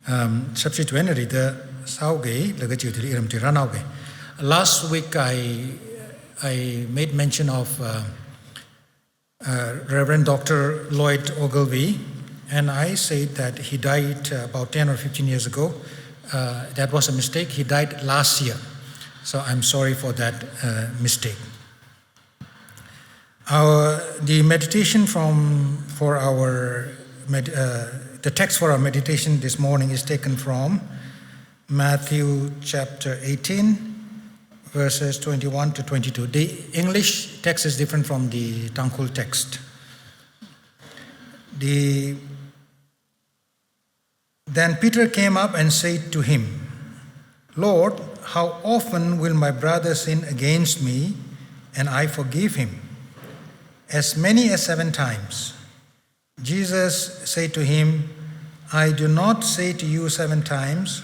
Subsequently, the Sauge, Lagajuti, Iram Tiranauge. Last week I made mention of Reverend Dr. Lloyd Ogilvie, and I said that he died about 10 or 15 years ago. That was a mistake. He died last year. So I'm sorry for that mistake. The meditation the text for our meditation this morning is taken from Matthew chapter 18, verses 21 to 22. The English text is different from the Tangkhul text. Then Peter came up and said to him, "Lord, how often will my brother sin against me and I forgive him? As many as 7 times. Jesus said to him, "I do not say to you 7 times,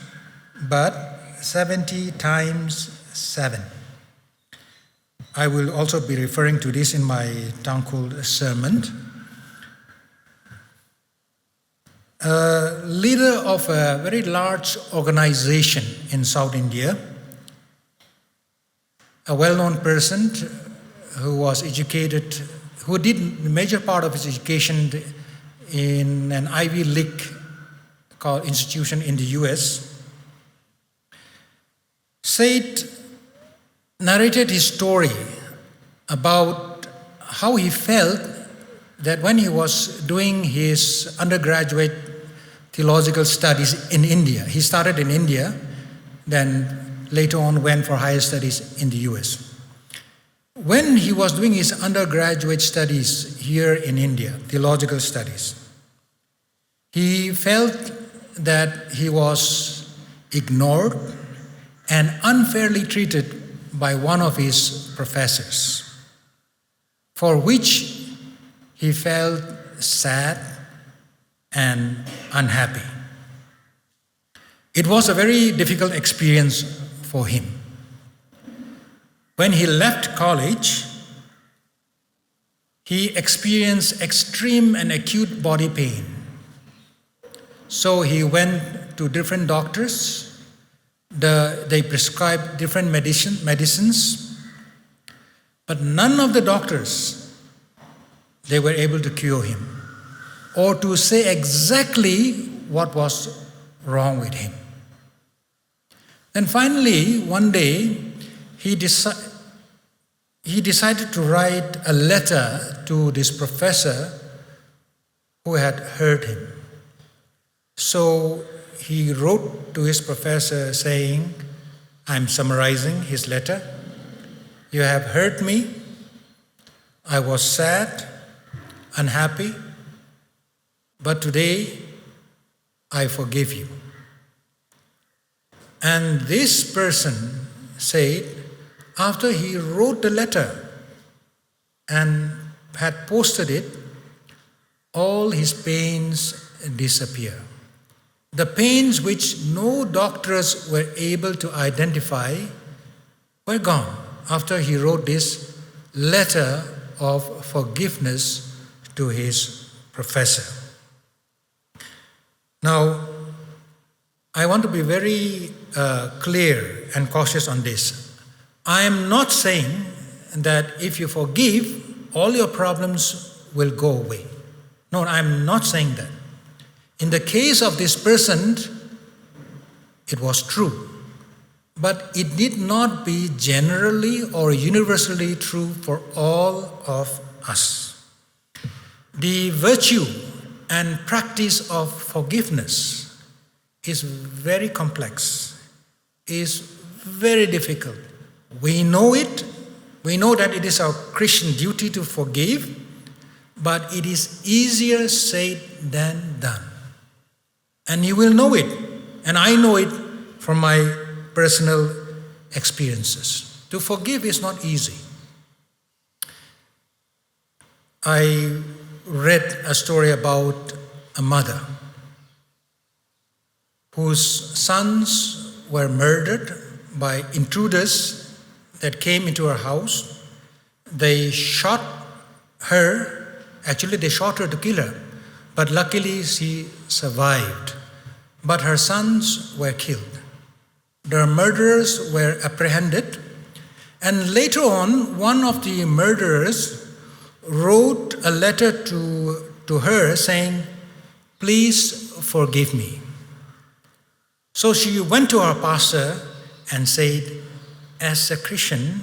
but 70 times 7. I will also be referring to this in my Tangkhul sermon. A leader of a very large organization in South India, a well-known person who was educated, who did the major part of his education in an Ivy League institution in the US, narrated his story about how he felt that when he was doing his undergraduate theological studies in India. He started in India, then later on went for higher studies in the US. When he was doing his undergraduate studies here in India, theological studies, he felt that he was ignored and unfairly treated by one of his professors, for which he felt sad and unhappy. It was a very difficult experience for him. When he left college, he experienced extreme and acute body pain. So he went to different doctors. They prescribed different medicines, but none of the doctors, they were able to cure him or to say exactly what was wrong with him. Then finally, one day, he decided to write a letter to this professor who had hurt him. So he wrote to his professor saying, I'm summarizing his letter, "You have hurt me. I was sad, unhappy, but today I forgive you." And this person said, after he wrote the letter and had posted it, all his pains disappear. The pains which no doctors were able to identify were gone after he wrote this letter of forgiveness to his professor. Now, I want to be very clear and cautious on this. I am not saying that if you forgive, all your problems will go away. No, I'm not saying that. In the case of this person, it was true, but it did not be generally or universally true for all of us. The virtue and practice of forgiveness is very complex, is very difficult. We know it. We know that it is our Christian duty to forgive, but it is easier said than done. And you will know it, and I know it from my personal experiences. To forgive is not easy. I read a story about a mother whose sons were murdered by intruders that came into her house. They shot her. Actually, they shot her to kill her, but luckily she survived. but her sons were killed. The murderers were apprehended, and later on, one of the murderers wrote a letter to her saying, "Please forgive me." So she went to her pastor and said, "As a Christian,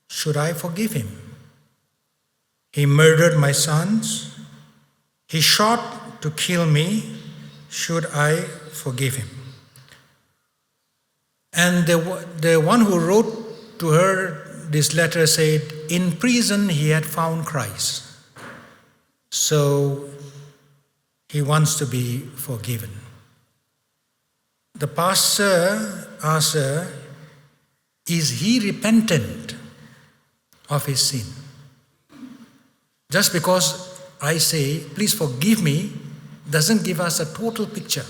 should I forgive him? He murdered my sons. He shot to kill me. Should I forgive him?" And the one who wrote to her this letter said, in prison he had found Christ. So he wants to be forgiven. The pastor asked her, is he repentant of his sin? Just because I say, please forgive me, doesn't give us a total picture.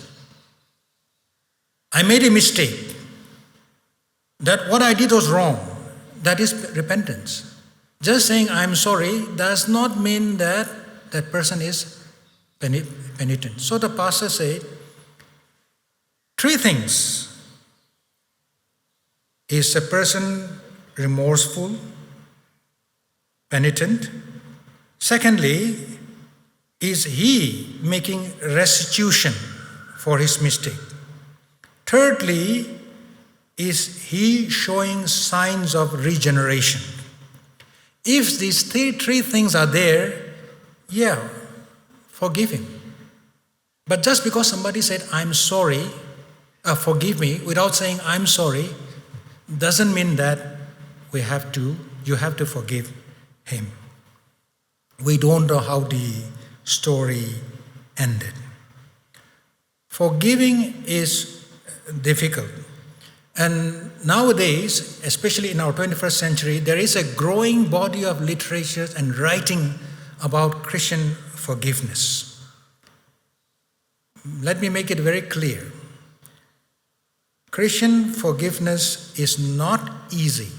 I made a mistake. That what I did was wrong. That is repentance. Just saying I'm sorry does not mean that that person is penitent. So the pastor said, 3 things. Is a person remorseful, penitent? Secondly, is he making restitution for his mistake? Thirdly, is he showing signs of regeneration? If these three things are there, yeah, forgive him. But just because somebody said, I'm sorry, forgive me, without saying I'm sorry, doesn't mean that you have to forgive him. We don't know how the story ended. Forgiving is difficult. And nowadays, especially in our 21st century, there is a growing body of literature and writing about Christian forgiveness. Let me make it very clear. Christian forgiveness is not easy.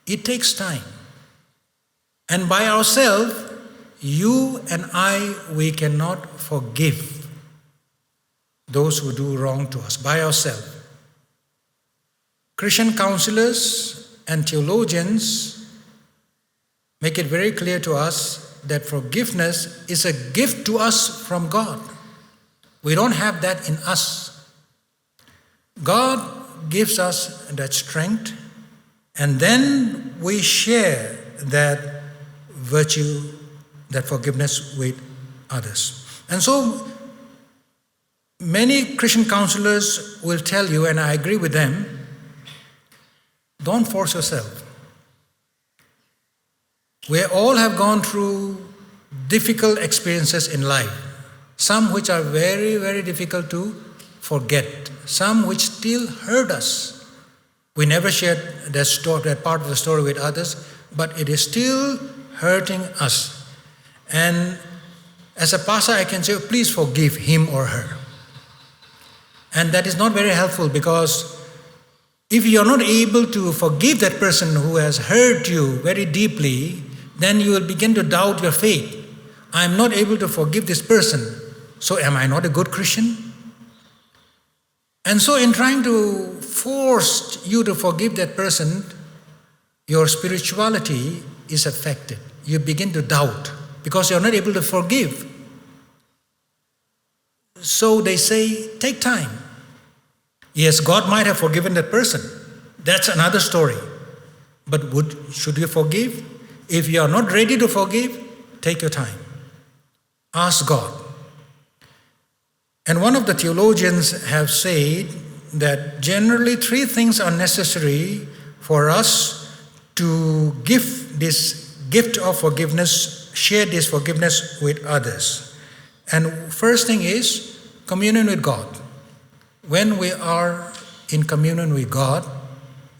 It takes time. And by ourselves, you and I, we cannot forgive those who do wrong to us by ourselves. Christian counselors and theologians make it very clear to us that forgiveness is a gift to us from God. We don't have that in us. God gives us that strength, and then we share that virtue, that forgiveness with others. And so many Christian counselors will tell you, and I agree with them, don't force yourself. We all have gone through difficult experiences in life, some which are very, very difficult to forget, some which still hurt us. We never shared that part of the story with others, but it is still hurting us. And as a pastor, I can say, please forgive him or her. And that is not very helpful, because if you are not able to forgive that person who has hurt you very deeply, then you will begin to doubt your faith. I am not able to forgive this person, so am I not a good Christian? And so in trying to force you to forgive that person, your spirituality is affected. You begin to doubt because you're not able to forgive. So they say, take time. Yes, God might have forgiven that person. That's another story. But should you forgive? If you are not ready to forgive, take your time. Ask God. And one of the theologians have said that generally 3 things are necessary for us to give this gift of forgiveness, share this forgiveness with others. And first thing is communion with God. When we are in communion with God,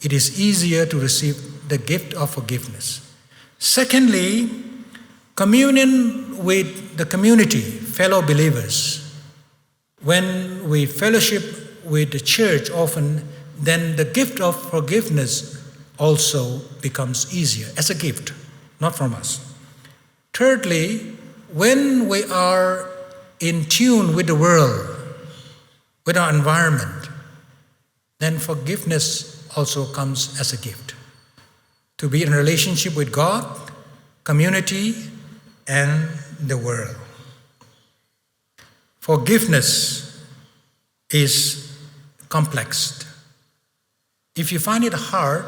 it is easier to receive the gift of forgiveness. Secondly, communion with the community, fellow believers. When we fellowship with the church often, then the gift of forgiveness also becomes easier as a gift, not from us. Thirdly, when we are in tune with the world, with our environment, then forgiveness also comes as a gift. To be in a relationship with God, community, and the world. Forgiveness is complex. If you find it hard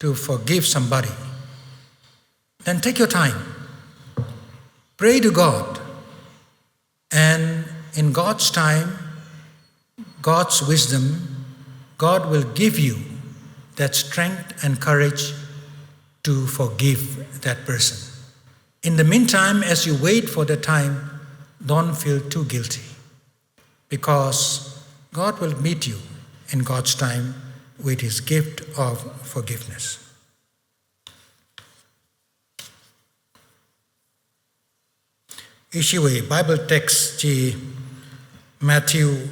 to forgive somebody, then take your time. Pray to God. And in God's time, God's wisdom, God will give you that strength and courage to forgive that person. In the meantime, as you wait for the time, don't feel too guilty, because God will meet you in God's time with His gift of forgiveness. Ishiwe Bible text ji Matthew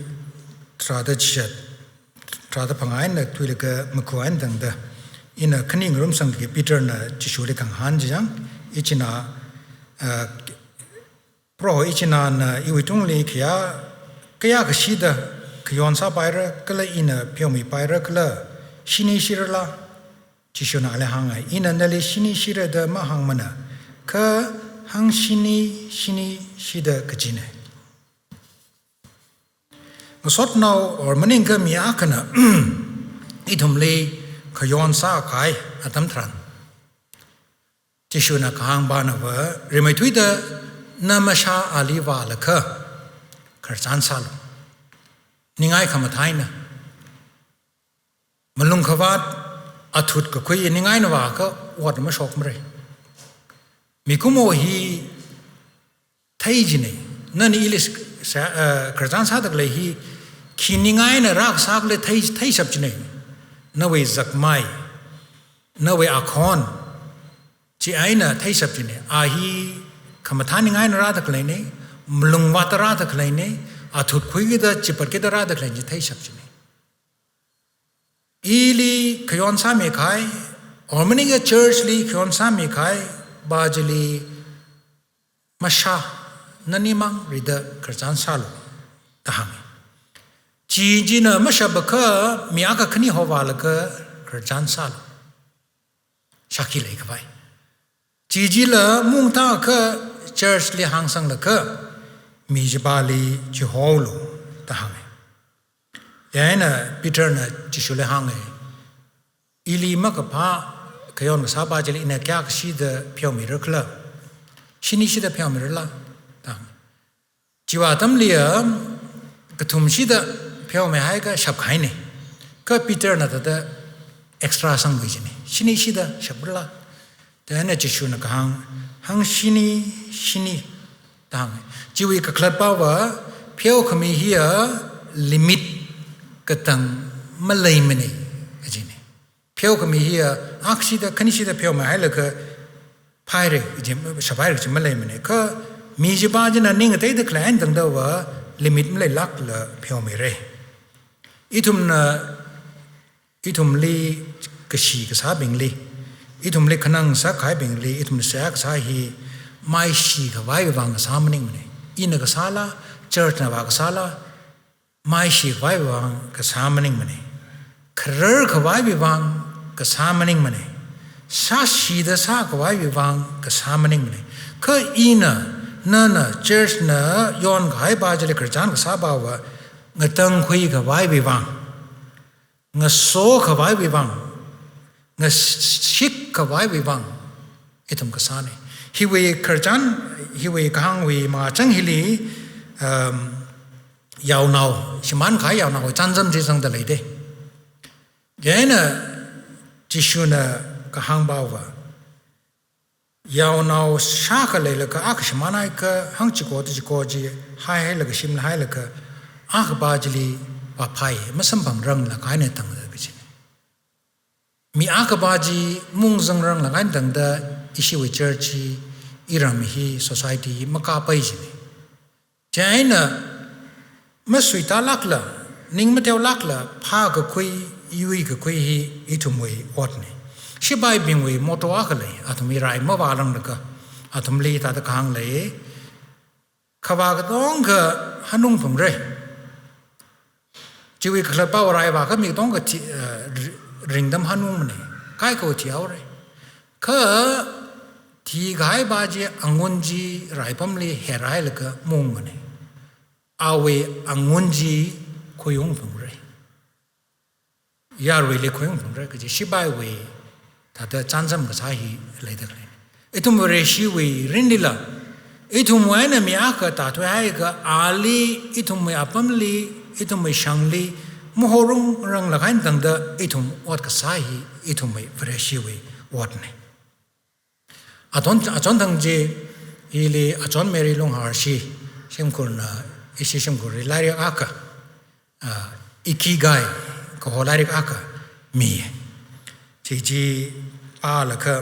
tradichet pangai na tuilga mkuan dangda ina kaning room sang ki Peter na jishule kang han jang ichina pro ichina na iwitung le kya kashida kyon sa paira kala ina pyomi paira kala shini shirala jishuna ale hangai ina nale shini shira da ma hang mana ka hang shini shida kajine ngasot now or maninga miakana itumle kayon sa kai atam tran jishuna kahang banawa remetwida namasha aliwa laka karchan salo ningai khamathaina malung khawat athut ka khoi ningai nawa ka wat ma shok mre mikumo hi thaijine nani ilis karchan sa dak le hi khiningai na rak sak le thai sabjine nawe zakmai nawe akhon chi aina thai sabjine ahi kamathani ngai na ra dak le ne mlung watara dak le ne athut khui da chipat ke da ra dak le ji thai sabjine ili khyon sa me khai ormani ga church li khyon sa me khai bajali masha nanimang rida karchan salo tahang ji na mashabaka miaka khani howala ka karchan salo shaki le ka bai ji la mungta ka church li hangsang la ka mi jibali jiholo tahang yana Peter na jishule hangai ili makapa kayon sa ba jeli ina kya shi da pyomi rakla shini shi da pyomi la ta jiwa tam lia kathum shi da pyomi hai ka shab khai ne ka Peter na da extra sang bi jini shini shi da shabla ta na jishu na hang shini ta jiwi ka klat pa wa phyo khami hiya limit katang malai mene ajine phyo khami hiya akshida kanishida phyo ma halaka phaire jim shabair jim malai mene ka mi jiba jina ning te de client dang da wa limit malai lak la phyo me re itum li kashi ka sa bing li itum li khanang sa khai bing li itum sa sa hi mai shi ka vai wang sa mning mene ina ka sala church na ba ka sala mai shi vai wang ka sa mning mene khrar ka vai wang ka sa mning mene sa shi da sa ka vai wang ka sa mning mene ka ina na church na yon gai ba jale karchan ka sa ba wa ngatang khui ka vai wang nga so ka vai wang nga shik ka vai wang itam ka sa ne hi we karchan hi we kang we ma chang hili yao nao shiman khai yao nao chan zam ji sang da lai de yana jishuna ka hang ba wa yao nao sha ka le la ka ak shimana ka hang chi ko ji hai la ka shim hai la ka ak ba jili ba phai masam bang rang la kai ne tang da bi mi ak ba ji mung zang rang la kai tang da ishi we church iram hi society maka pai ji jaina masui ta lakla ning mateu lakla pha ka khui yui ka khui hi itumwe otne shibai bingwe motowa ka le atumi rai ma ba lang ka atum li ta da khang le khawa ka dong ka hanung phum re chỉ vì cái bao rai và cái miếng tông cái rình đâm hanu mà này cái câu chiếu rồi cái thì cái ba chỉ angon gì rai bấm li hè rai là cái mông mà này awe angon gì khôi ung phồng rồi ya rồi li khôi ung phồng rồi cái gì sibai we thật là chán chăm cái sai lấy được này itu mere shi we rindi la itu mua na mi aka ta tu hai cái ali itu me apam li itu me shang li mohorung rang la kain tang da itu wat ka sai itu me mere shi we wat ne aton thang je ili aton meri long har shi shem kur na isi shem kur lari aka ikigai ko lari aka mi ji pa la ka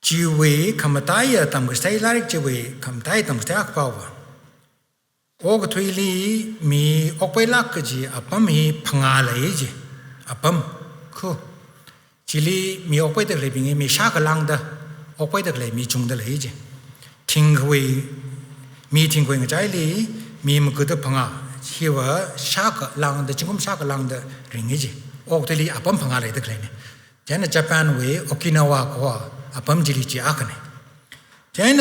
ji we kamatai tam stai lari ji we kamatai tam stai ak pa wa og thui li mi ok pai lak ka ji apam hi phanga lai ji apam khu chili mi ok pai de le bing mi sha ka lang da ok pai de le mi chung de le ji thing hui mi thing hui ngai li mi mu ku de phanga chi wa sha ka lang de chingum sha ka lang de ring ji ok de li apam phanga le de le ne jan Japan we Okinawa ko apam ji li chi ak ne jan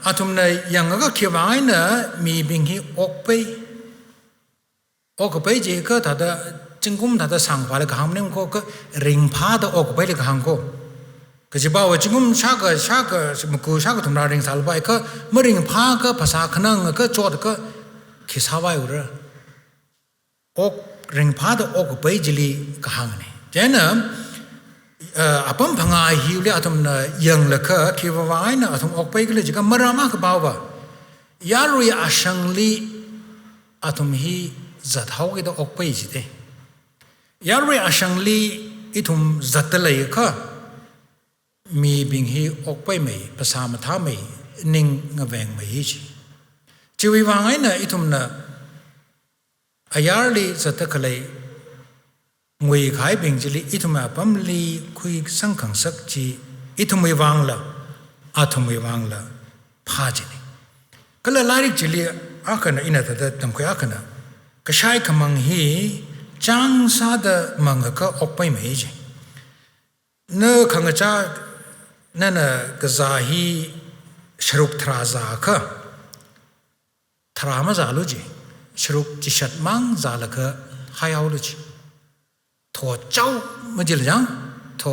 atum na yang ga ki wai na mi bing hi ok pai ji ka ta da chingum ta da sang wa le ga ham ne ko ka ring pha da ok pai le ga hang ko ka ji ba wa chingum sha ga ku sha ga thum na ring sal bai ka ma ring pha ka phasa khnang ka chot ka ki sa wai ur ok ring pha da ok pai ji li ga hang ne jan apam phanga hi le atum na yang la ka ki wa na atum ok pai le ji ka marama ka ba wa ya ru ya ashang li atum hi zat hau ge da ok pai ji de ya ru ya ashang li itum zat le ka mi bing hi ok pai mai pasa ma tha mai ning nga veng mai ji chi wi wa ngai na itum na ayar li zat ka le ngui khai bing jili ituma pam li khui sang khang sak chi itumai wang la atumai wang la pha ji ni kala larik jili akana ina ta tam khoi akana ka shai khamang hi chang sa da mang ka okpai mai ji na khang cha na ka za hi shruk thra za ka thra ma za lu ji shruk chi shat mang za la ka hayau lu ji thọ cháu mà chỉ là rằng thọ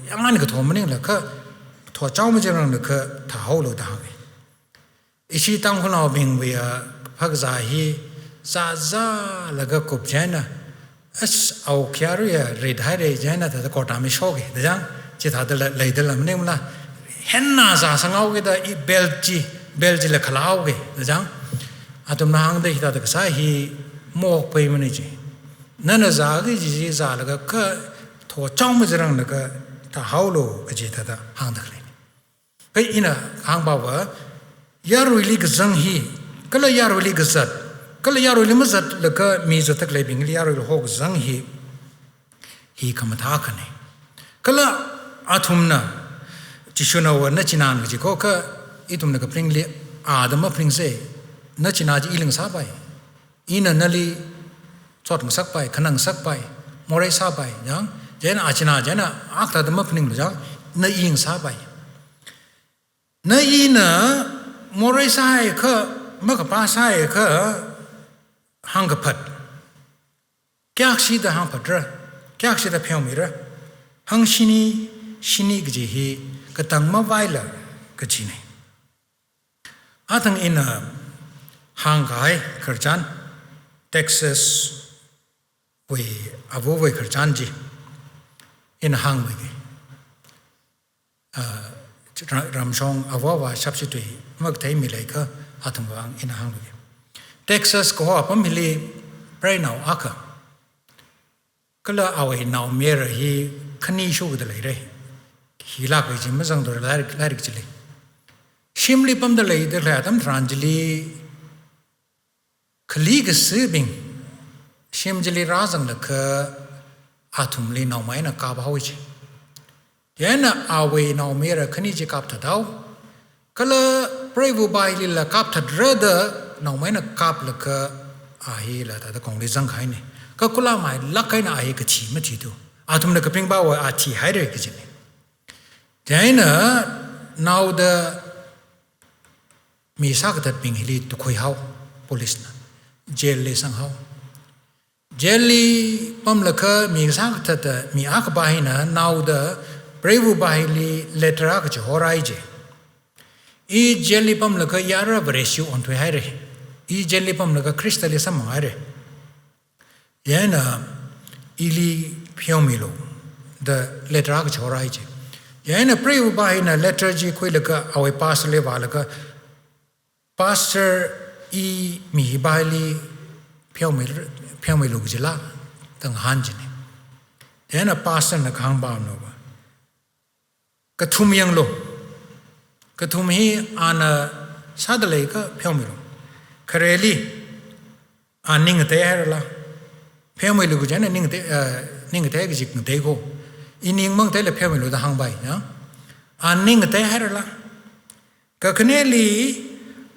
yang anh cái thọ mình là cái thọ cháu mà chỉ là cái thảo lô đào ấy ishi tăng con nào mình về phát ra hi za là cái cục trái na ao kia rồi rồi thay rồi trái na thì có đam mê sâu cái rằng chỉ thà lấy được làm nên là hen na za sang ao cái đó belgi là khalau cái rằng atum na hang đây thì ta cái sai hi mok pe mình chứ nana za cái gì za là cái thọ trong mà rằng là cái ta hậu lô cái gì ta hàng được lên cái ina hàng bảo vợ yarui li cái zang hi cái là yarui li cái zat cái là yarui li mà zat là cái mi zat tak lấy bình yarui li ho cái zang hi kam tha cái này cái là athum na chỉ số nào na chinan cái gì có cái itum na cái pring li adam mà pring se na china ji iling sa bai ina nali chot ng sak pai khanang sak pai morai sa pai yang jena achina jena akta da mapning jang na ing sa pai na ina morai sai kha ma ka pa sai kha hang ka phat kyak si da hang phat ra kyak si da pheu mi ra hang shini ge ji hi ka tang ma vai la ka chi ne atang ina hang gai kharchan Texas we avo we kharchan ji in hang we ramshong avo wa substitute mak thai mi lai kha athang wang in hang we Texas ko apam mili prai now aka kala awe now mer hi khani shu de lai re hila ko ji ma jang do la rik chile shimli pam de lai de la tam tranjli khali ga sibing shimjili razang la ka athum li naw mai na ka ba hoji yana awe naw mera khani ji kap tha daw kala prevu bai li la kap tha drada naw mai na kap la ka ahi la ta kong le zang khai ne ka kula mai lakai na ahi ka chi ma thi tu atum na ka ping ba wa a thi hai re ka jine jaina now the mi sa ka tat ping hili tu khoi hau police na jail le sang hau jail li pam la ka mi sa ka tat mi a ka ba hi na now the brave ba hi li letter ka che horai je I jail li pam la ka yara breshu on tu hai re I jail li pam la ka crystal le sam hai re yana ili phiomilo the letter ka che horai je yana brave ba hi na letter ji khoi la ka awe pass le ba la ka pastor I mi ba li phiomilo ji la tang han ji ne yana pastor na khang ba no ba ka thum yang lo ka thum hi ana sadale ka phiomilo khareli aning te la phiomilo ji na ning te ji te ko ining mang te le phiomilo da hang bai ya aning te la ka kneli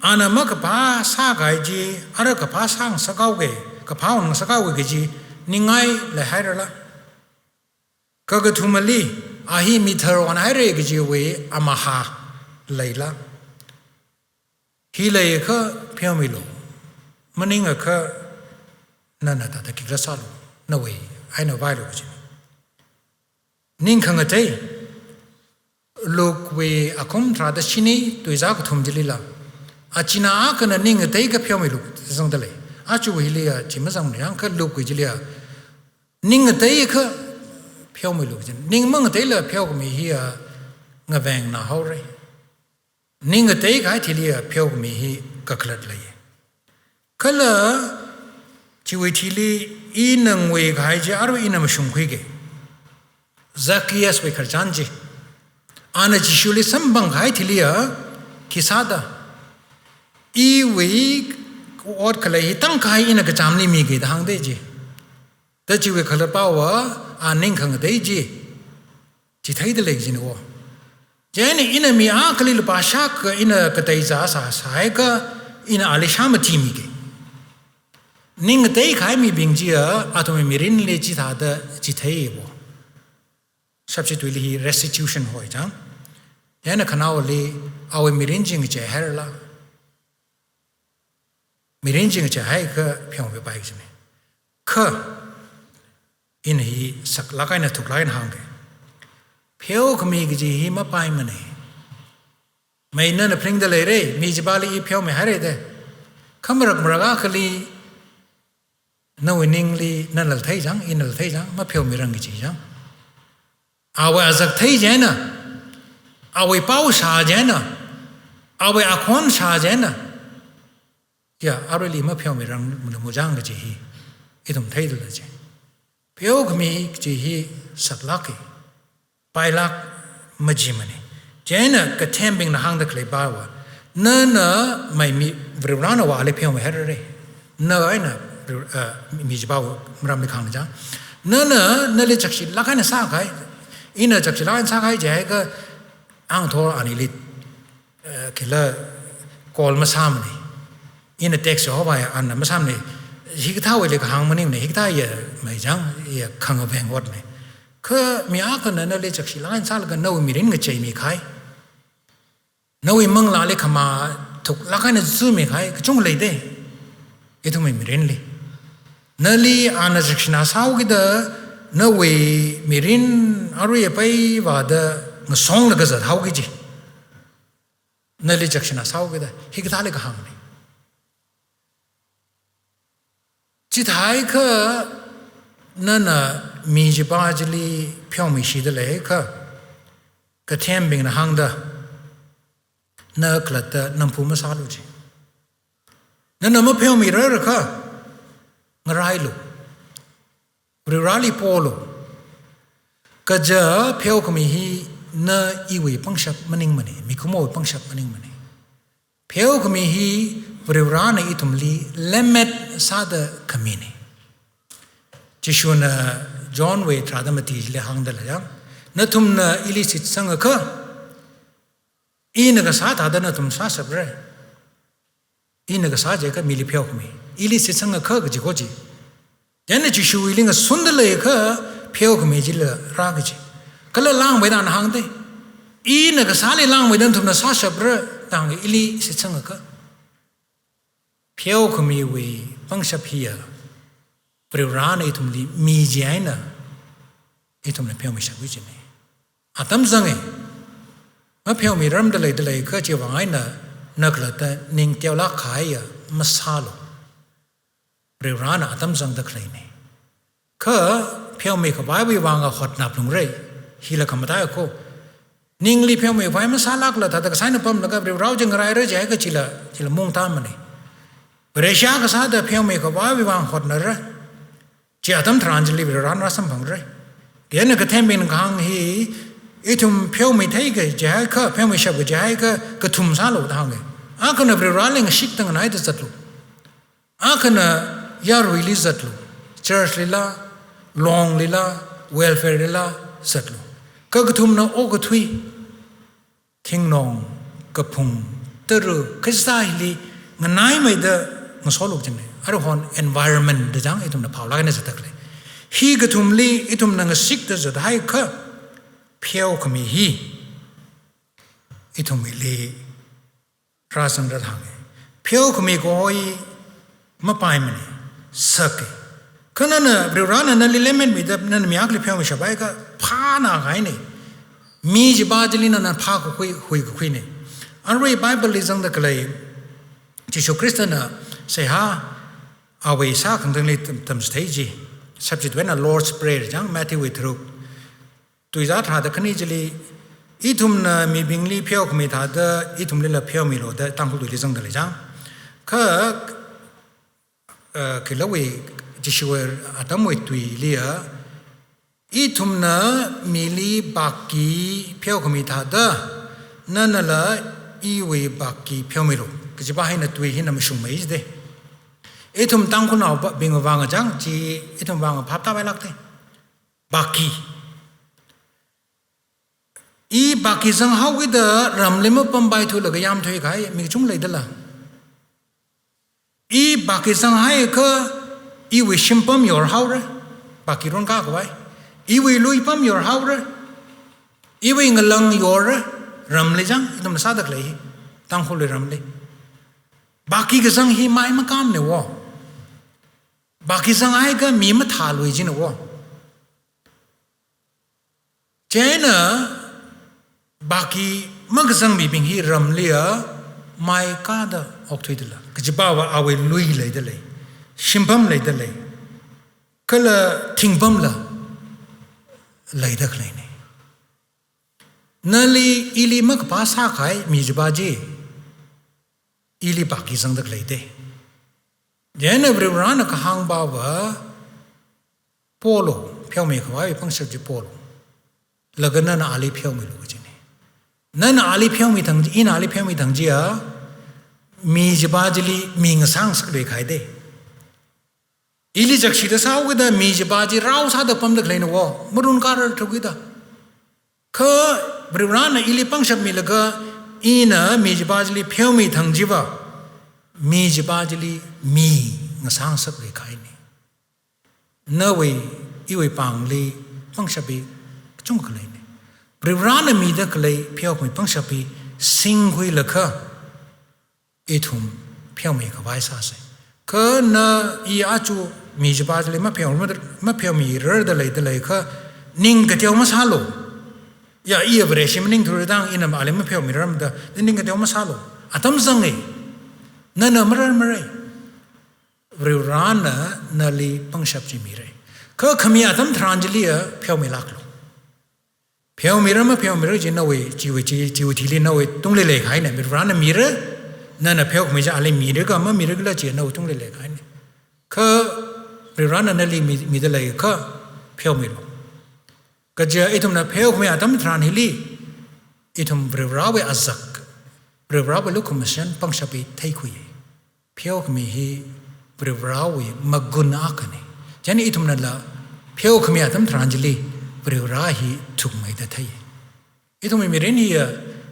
ana ma ka pa sa gai ji ara ka pa sang sa kau ge ka pa on sa kau ge ji ningai le hai la ka ga thumali ahi mi thar on hai re ge ji we amaha leila hi le ka phiomilo maning ka na ta ta ki ra sa lo na we ai no vai lo ji ning khang te lok we akom tra da chini tu za ka thum ji la achina akana ning te ka phiomilo song da le achu we le ya chi ma sang ne ka lok ji le ning te ka phiomilo ji ning mang te la phyo ko mi hi ya nga vang na ho re ning te ka thi le phyo ko mi hi ka khlat le kala chi we thi le I nang we ga ji aru I nam shung khoi ge Zacchaeus we khar chan ji ana ji shuli sam bang gai thi le kisada I we or kala hi tang kai ina ka chamni mi ge dang de ji ta chi we khala pa wa a ning khang de ji chi thai de le ji no jani ina mi a kali pa sha ka ina ka tai za sa sai ka ina ali sham ti mi ge ning de khai mi bing ji a to mi rin le ji tha da chi thai bo substitute li restitution hoi jang yana khanaw le awe mi rin jing che her la mirin jing cha hai ka phiong be bai ji ne kha in hi sak la kai na thuk lai na hang ge pheo khmi gi ji hi ma pai ma ne mai na na phring de le re mi ji ba li pheo me ha re de khamrak mra ga khali na winning li na lal thai jang in lal thai jang ma pheo mi rang gi ji jang awe azak thai je na awe pau sha je na awe akhon sha je na ya aruli ma phyo mi rang mu jang ge ji idum thai du la je phyo khmi ji hi saklak ki pailak ma ji mane jena ka thembing na hang da klei ba wa na mai mi vrana wa le phyo me her re na ai na mi ji ba mram mi khang ja na le chakshi la ka na sa kai ina chakshi la sa kai je ka ang thor ani li kila kol ma sam ni in a text ho ba an ma sam ne hi ka we le ka hang maning ne hi ka ya mai jang ya khang a beng wat ne kha mi a ka na le chak shi lan sal ka no mi rin nga chei mi khai no wi mang la le khama thuk la ka na zu mi khai ka chung le de e thu mi rin le na li an a jakshna saw gi da no wi mi rin aru ya pai wa da nga song la ga za hau gi ji na le jakshna saw gi da hi ka le ka hang ne Chit hai ka na mi ji ba ji li phyo mi shi de le ka them bing na hang da na klat da nam pu ma sa lu ji na ma phyo mi ra ka ngarai lu ri rali polo ka ja phyo ka mi hi na I wi pang shap maning mani mi ku mo pang shap maning mani phyo ka mi hi Vrana itumli lemmet sada kamini. Chishuna John Way Tradamati le hangdala na tumna illicit sangaka inaga sata dana tum sasabre ina ka sa je ka mili pheo khmi ili se sang kha ga ji ko ji jane ji shu wi ling ga sun de le kha pheo khmi ji la ra ga ji kala lang bai dan hang de ina ka sa le lang bai dan thum na sa sha bra dang ili se sang ka pheo khmi wi pang sha phia pri ra ne thum li mi ji ai na e thum na pheo mi sha wi ji ne atam sang e ma pheo mi ram de le kha ji wa ai na nak la ta ning tiao la khai ya ma sa lo pri ra na atam sang da khlai ne kha pheo mi ka bai wi wa nga hot nap lung re hi la kam ta ko ning li pheo mi vai ma sa lak la ta ka sai na pam la ka pri rao jeng rai re ja ka chi la mung ta ma ne pre sha ka sa da pheo mi ka bai wi wa hot na ra chi atam translate pri ra na sam bang re ge na ka them bin khang hi itum pheo mi thai ga ja kha pheo mi shab ga ja ka thum sa lo da nge a ka na pri ra ling shik tang nai da zat lo a ka na ya ri li zat lo church li la long li la welfare li la zat lo ka thum na o ka thui thing nong ka phung ter ka sa li ngai mai da ngo lo jeng ne a ro hon environment da jang itum na phau la ne zatak le hi ka thum li itum na shik da zat hai kha pheo khmi hi itum li rasan ra thang pheo khmi ko hi ma pai ma ne sak kana na brana na element mi da na mi akli pheo mi shabai ka pha na gai ne mi ji ba jli na pha ko hui ne an re bible li jang da klai Jesus Christ na say ha awe sa khang dang le tam stage subject when a Lord's prayer jang Matthew with through tu za tha da khani jli itum na mi bingli pheo khmi tha da itum le la pheo mi lo da tang khu li jang da le jang kha ke la we jishwer atam we tui lia itum na mi li baki pheo khmi tha da na na la I we baki pheo mi lo ke ji ba hai na tui hin na mshum mai de itum tang khu na ba bing wa nga jang ji itum wa nga phap ta bai lak de baki I baki sang how with the ram lima pam bai thu la ga yam thoi khai mi chung lai da la I baki sang hai ka I we shim pam your how ra baki ron ka ko bai I we lui pam your how ra I we ngalang your ram le jang itum sa dak lai tang khu le ram le baki ga sang hi mai ma kam ne wo baki sang ai ka mi ma tha lui ji ne wo chena baki magsang mi bing hi ram lia mai ka da ok thoi dela kjiba wa awe lui lai de le shimpam lai de le kala thingpam la lai da khlai ne nali ili mak pa sa khai mi jiba ji ili baki sang da khlai de jena brana ka hang ba wa polo phyo me khwa bi pang sak ji polo lagana na ali phyo me lo ji nan ali pheo mi thang in ali pheo mi thang ji a mi jiba jili mi ng sang sak le khai de ili jak shi da sa wi da mi jiba ji rao sa da pam da khlai no wo murun ka ra thu gi da kha brana ili pang shap mi laga ina mi jiba jili pheo mi thang ji ba mi jiba jili mi ng sang sak le khai ni na we I we pang li pang shap bi chung khlai Brana mi da klai pheo mi pang shapi sing hui la kha ethum pheo mi ka bai sa se kha na I a chu mi jba le ma pheo mi rer da le kha ning ka teo ma sa lo ya I avre shim ning thur dang ina ma le ma pheo mi ram da ning ka teo ma sa lo atam sang e na mare Brana na li pang shap ji mi re kha khami atam thranjali pheo mi lak lo pheo mi ra ji na we ji thi le na we tung le khai ne mi ra na mi ra na pheo mi ja ale mi re ka ma mi re la ji na tung le khai ne kha mi ra na li mi de le kha pheo mi lo ka ja itum na pheo mi atam thran hi li itum ra we azak ra we lu commission pang shapi thai khu ye pheo mi hi ra we magun akane jani itum na la pheo mi atam thran ji li Brewra hi thuk mai da thai ito mi ren hi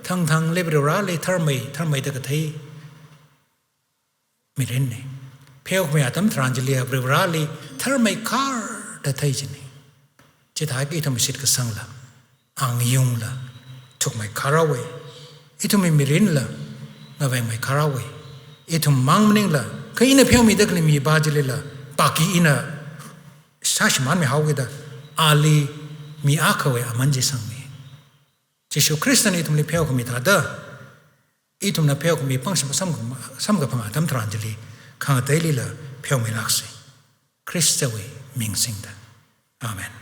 thang le brewra le thar mai da ka thai Mirene. Peok me atam trangelia brivrali thermai car da thaijini. Chithaki itum sit kasangla. Ang yung la. Took my car away. Itum mirin la. Ngaveng my car away. Itum mangmning la. Kaina peok mi dakli mi bajili la. Baki ina Sashman me hawida. Ali mi akawe amanji sangmi. Jishu Christian itum li peok mi tada. Itum na peok mi pang samga pang atam tranjali. Kang daily la peok mi laksi. Christawi ming singda. Amen.